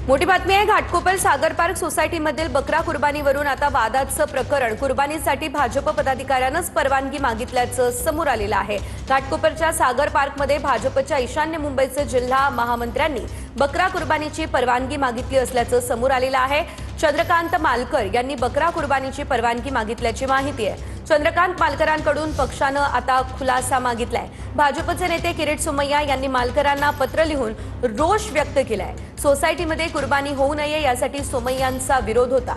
मोठी बातमी आहे। घाटकोपर सागर पार्क सोसायटीमधील बकरा कुर्बानीवरून आता वादाचं प्रकरण कुर्बानीसाठी भाजप पदाधिकाऱ्यांनाच परवानगी मागितल्याचं समोर आलेलं आहे। घाटकोपरच्या सागर पार्कमध्ये भाजपच्या ईशान्य मुंबईचे जिल्हा महामंत्र्यांनी बकरा कुर्बानीची परवानगी मागितली असल्याचं समोर आलेलं आहे। चंद्रकांत मालकर यांनी बकरा कुर्बानीची परवानगी मागितल्याची माहिती आहे। चंद्रकांत मालकरांकडून पक्षानं आता खुलासा मागितलाय। भाजपचे नेते किरीट सोमय्या यांनी मालकरांना पत्र लिहून रोष व्यक्त केलाय। सोसायटीमध्ये कुर्बानी होऊ नये यासाठी सोमय्यांचा विरोध होता।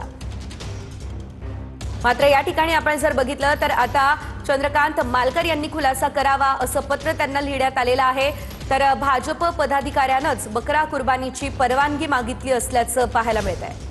मात्र या ठिकाणी आपण जर बघितलं तर आता चंद्रकांत मालकर यांनी खुलासा करावा असं पत्र त्यांना लिहिण्यात आलेलं आहे। तर भाजप पदाधिकाऱ्यांनाच बकरा कुर्बानीची परवानगी मागितली असल्याचं पाहायला मिळत आहे।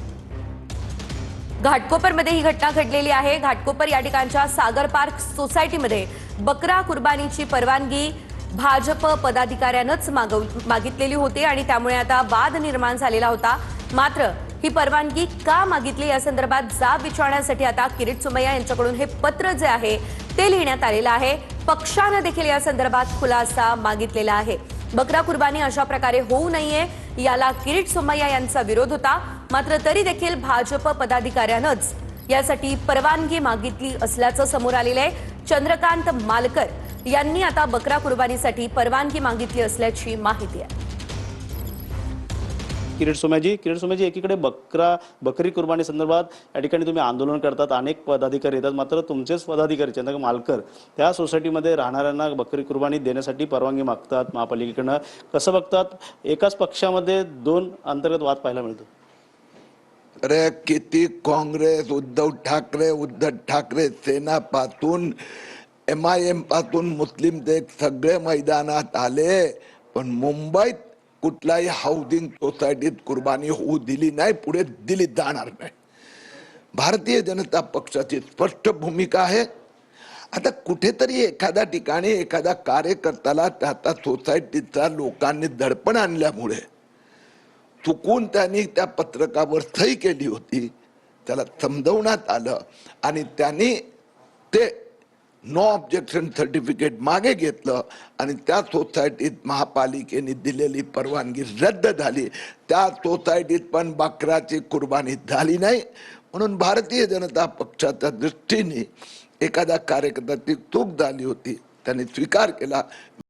घाटकोपरमध्ये ही घटना घडलेली आहे। घाटकोपर या ठिकाणच्या सागर पार्क सोसायटीमध्ये बकरा कुर्बानीची परवानगी भाजप पदाधिकाऱ्यांनाच मागितलेली होती आणि त्यामुळे आता वाद निर्माण झालेला होता। मात्र ही परवानगी का मागितली या संदर्भात जाब विचारण्यासाठी आता किरीट सोमय्या यांच्याकडून हे पत्र जे आहे ते लिहिण्यात आलेलं आहे। पक्षाने देखील या संदर्भात खुलासा मागितलेला आहे। बकरा कुर्बानी अशा प्रकारे होऊ नये याला किरीट सोमय्या यांचा विरोध होता। मात्र तरी देखील भाजप पदाधिकाऱ्यांनाच यासाठी परवानगी मागितली असल्याचं समोर आलेलं आहे। चंद्रकांत मालकर यांनी आता बकरा कुर्बानीसाठी परवानगी मागितली असल्याची माहिती आहे। किरीट सोमय्याजी, एकीकडे बकरी कुर्बानी संदर्भात या ठिकाणी तुम्ही आंदोलन करतात, अनेक पदाधिकारी येतात, मात्र तुमचेच पदाधिकारी चंद्रकांत मालकर त्या सोसायटीमध्ये राहणाऱ्यांना बकरी कुर्बानी देण्यासाठी परवानगी मागतात महापालिकेकडनं। कसं बघतात? एकाच पक्षामध्ये दोन अंतर्गत वाद पाहायला मिळतो। अरे किती काँग्रेस, उद्धव ठाकरे सेना पासून MIM पासून मुस्लिम देश सगळे मैदानात आले, पण मुंबईत कुठल्याही हाऊसिंग सोसायटीत कुर्बानी होऊ दिली नाही, पुढे दिली जाणार नाही। भारतीय जनता पक्षाची स्पष्ट भूमिका आहे। आता कुठेतरी एखाद्या ठिकाणी एखाद्या कार्यकर्त्याला त्या सोसायटीच्या लोकांनी दडपण आणल्यामुळे चुकून त्यांनी त्या पत्रकावर सही केली होती, त्याला समजवण्यात आलं आणि त्यांनी ते नो ऑब्जेक्शन सर्टिफिकेट मागे घेतलं आणि त्या सोसायटीत महापालिकेने दिलेली परवानगी रद्द झाली। त्या सोसायटीत पण बकराची कुर्बानी झाली नाही। म्हणून भारतीय जनता पक्षाच्या दृष्टीने एखाद्या कार्यकर्त्याची चूक झाली होती, त्यांनी स्वीकार केला।